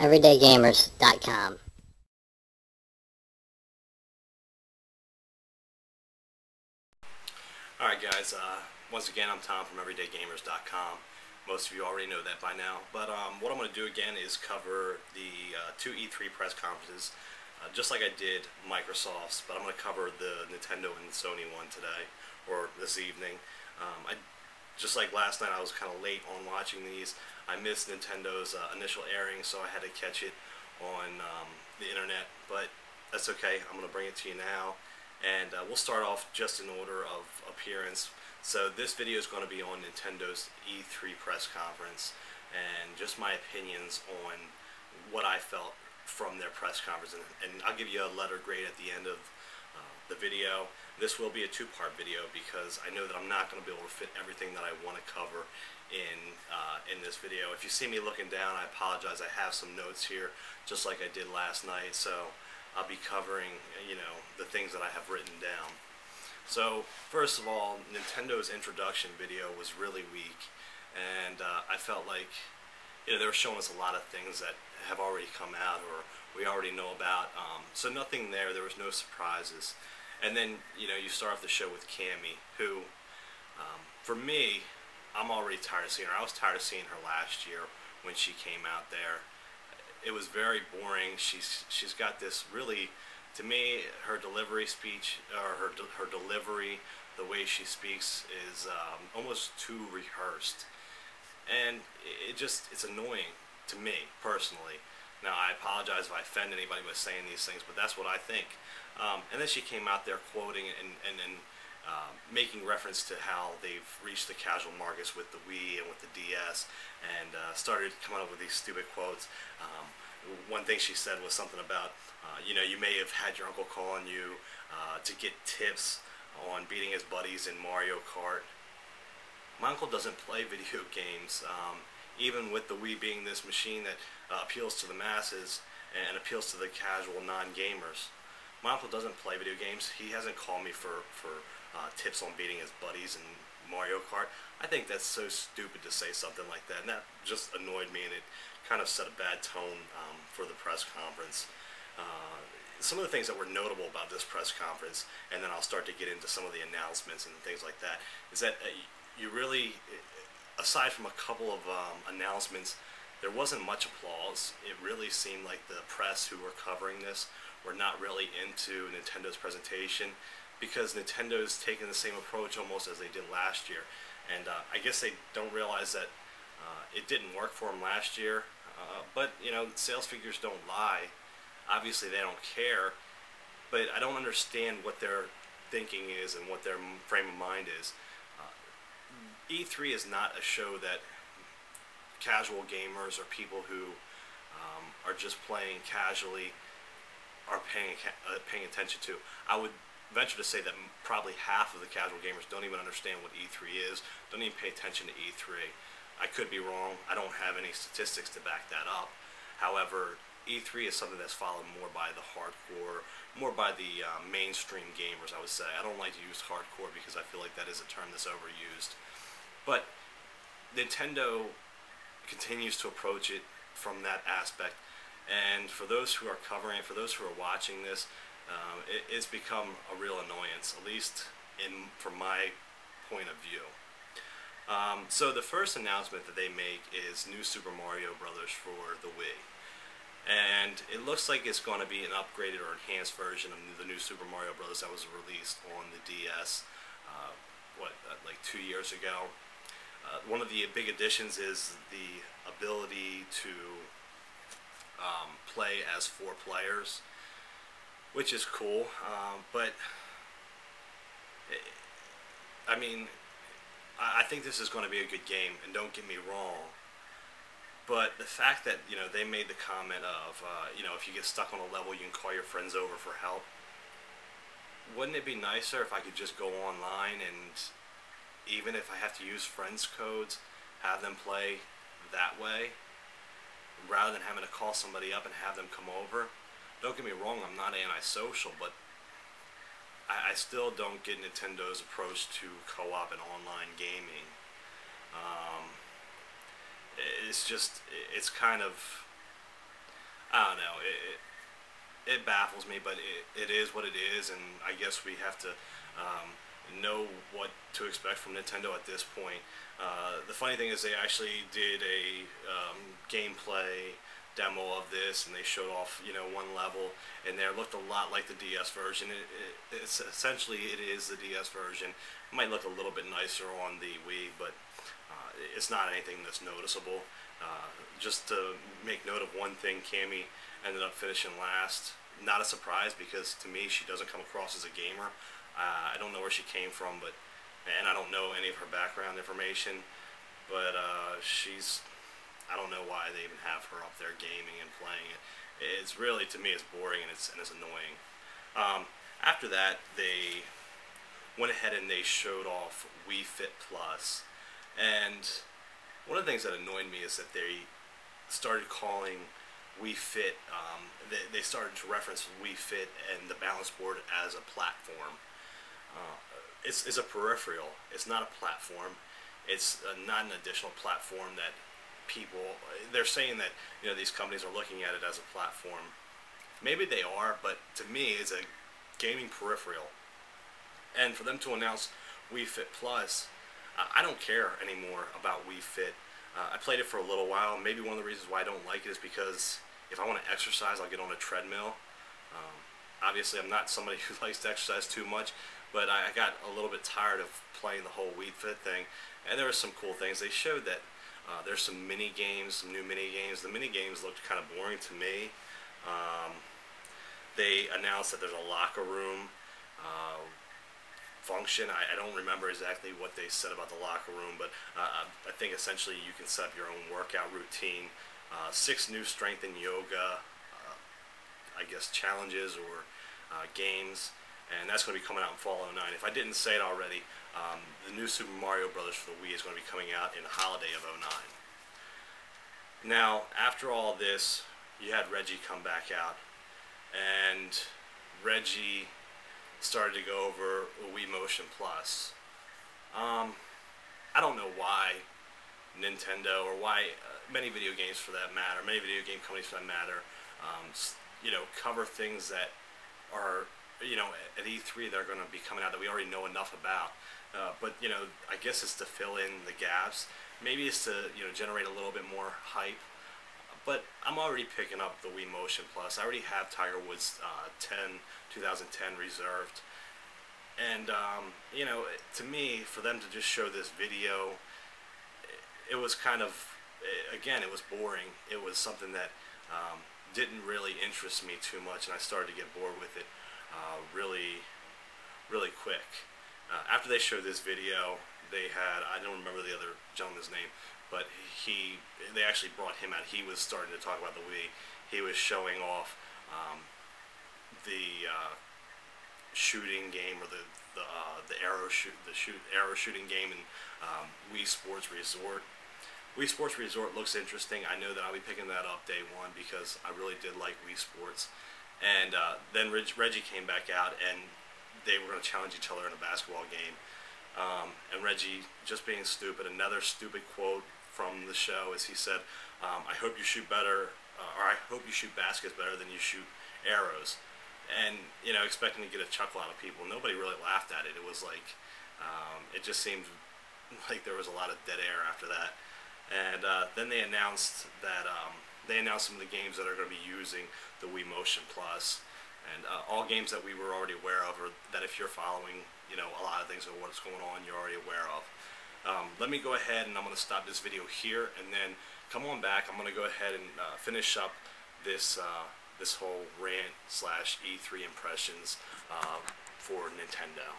everydaygamers.com. Alright guys, once again I'm Tom from everydaygamers.com. Most of you already know that by now, but what I'm going to do again is cover the two E3 press conferences, just like I did Microsoft's, but I'm going to cover the Nintendo and Sony one today, or this evening. Just like last night, I was kind of late on watching these. I missed Nintendo's initial airing, so I had to catch it on the internet, but that's okay. I'm going to bring it to you now. And we'll start off just in order of appearance. So this video is going to be on Nintendo's E3 press conference and just my opinions on what I felt from their press conference. And I'll give you a letter grade at the end of the video. This will be a two-part video because I know that I'm not going to be able to fit everything that I want to cover in this video. If you see me looking down, I apologize. I have some notes here just like I did last night. So I'll be covering, the things that I have written down. So, first of all, Nintendo's introduction video was really weak, and I felt like, they were showing us a lot of things that have already come out or we already know about. So nothing there. There was no surprises. And then, you start off the show with Cammy, who, for me, I'm already tired of seeing her. I was tired of seeing her last year when she came out there. It was very boring. She's got this really, to me, her delivery speech, or her delivery, the way she speaks is almost too rehearsed, and it's annoying to me personally. Now I apologize if I offend anybody by saying these things, but that's what I think. And then she came out there quoting and then making reference to how they've reached the casual markets with the Wii and with the DS, and started coming up with these stupid quotes. One thing she said was something about, you may have had your uncle calling you to get tips on beating his buddies in Mario Kart. My uncle doesn't play video games, even with the Wii being this machine that appeals to the masses and appeals to the casual non-gamers. My uncle doesn't play video games. He hasn't called me for tips on beating his buddies in Mario Kart. I think that's so stupid to say something like that, and that just annoyed me, and it kind of set a bad tone for the press conference. Some of the things that were notable about this press conference, and then I'll start to get into some of the announcements and things like that, is that you really, aside from a couple of announcements, there wasn't much applause. It really seemed like the press who were covering this were not really into Nintendo's presentation, because Nintendo's taken the same approach almost as they did last year. And I guess they don't realize that it didn't work for them last year. But, sales figures don't lie. Obviously they don't care. But I don't understand what their thinking is and what their frame of mind is. E3 is not a show that casual gamers or people who are just playing casually are paying attention to. I would venture to say that probably half of the casual gamers don't even understand what E3 is, don't even pay attention to E3. I could be wrong. I don't have any statistics to back that up. However, E3 is something that's followed more by the hardcore, more by the mainstream gamers, I would say. I don't like to use hardcore because I feel like that is a term that's overused. But Nintendo continues to approach it from that aspect. And for those who are covering it, for those who are watching this, it's become a real annoyance, at least from my point of view. So the first announcement that they make is New Super Mario Bros. For the Wii. And it looks like it's going to be an upgraded or enhanced version of the New Super Mario Bros. That was released on the DS, like 2 years ago. One of the big additions is the ability to play as 4 players, which is cool, but I think this is going to be a good game, and don't get me wrong, but the fact that, they made the comment of, if you get stuck on a level, you can call your friends over for help. Wouldn't it be nicer if I could just go online and, even if I have to use friends codes, have them play that way, rather than having to call somebody up and have them come over? Don't get me wrong, I'm not antisocial, but I still don't get Nintendo's approach to co-op and online gaming. It's kind of, I don't know. It baffles me, but it is what it is, and I guess we have to know what to expect from Nintendo at this point. The funny thing is they actually did a gameplay demo of this, and they showed off, you know, one level, and there looked a lot like the DS version. It's essentially, it is the DS version. It might look a little bit nicer on the Wii, but it's not anything that's noticeable. Just to make note of one thing, Cammy ended up finishing last. Not a surprise, because to me she doesn't come across as a gamer. I don't know where she came from, and I don't know any of her background information, but I don't know why they even have her up there gaming and playing it. It's really, to me, it's boring, and it's annoying. After that, they went ahead and they showed off Wii Fit Plus, and one of the things that annoyed me is that they started calling Wii Fit, they started to reference Wii Fit and the balance board as a platform. It's a peripheral. It's not a platform. It's not an additional platform that they're saying that, you know, these companies are looking at it as a platform. Maybe they are, but to me it's a gaming peripheral. And for them to announce Wii Fit Plus, I don't care anymore about Wii Fit. I played it for a little while. Maybe one of the reasons why I don't like it is because if I want to exercise, I'll get on a treadmill. Obviously, I'm not somebody who likes to exercise too much, but I got a little bit tired of playing the whole Wii Fit thing. And there were some cool things. They showed that there's some mini games, some new mini games. The mini games looked kind of boring to me. They announced that there's a locker room function. I don't remember exactly what they said about the locker room, but I think essentially you can set up your own workout routine. 6 new strength and yoga, I guess, challenges or games, and that's going to be coming out in fall '09. If I didn't say it already, the new Super Mario Brothers for the Wii is going to be coming out in the holiday of '09. Now, after all this, you had Reggie come back out, and Reggie started to go over Wii Motion Plus. I don't know why Nintendo, or why many video games for that matter, many video game companies for that matter, you know, cover things that are, you know, at E3 they're going to be coming out that we already know enough about. But, you know, I guess it's to fill in the gaps. Maybe it's to, you know, generate a little bit more hype. But I'm already picking up the Wii Motion Plus. I already have Tiger Woods 2010 reserved. And, you know, to me, for them to just show this video, it was kind of, again, it was boring. It was something that didn't really interest me too much, and I started to get bored with it really quick. After they showed this video, they had, I don't remember the other gentleman's name, but they actually brought him out. He was starting to talk about the Wii. He was showing off the shooting game, or the arrow shooting game in Wii Sports Resort. Wii Sports Resort looks interesting. I know that I'll be picking that up day one because I really did like Wii Sports. And then Reggie came back out, and they were going to challenge each other in a basketball game. And Reggie, just being stupid, another stupid quote from the show is he said, I hope you shoot better, or I hope you shoot baskets better than you shoot arrows. And, you know, expecting to get a chuckle out of people. Nobody really laughed at it. It was like, it just seemed like there was a lot of dead air after that. And then they announced that, some of the games that are going to be using the Wii Motion Plus. And all games that we were already aware of, or that if you're following, you know, a lot of things of what's going on, you're already aware of. Let me go ahead, and I'm going to stop this video here, and then come on back. I'm going to go ahead and finish up this this whole rant / E3 impressions for Nintendo.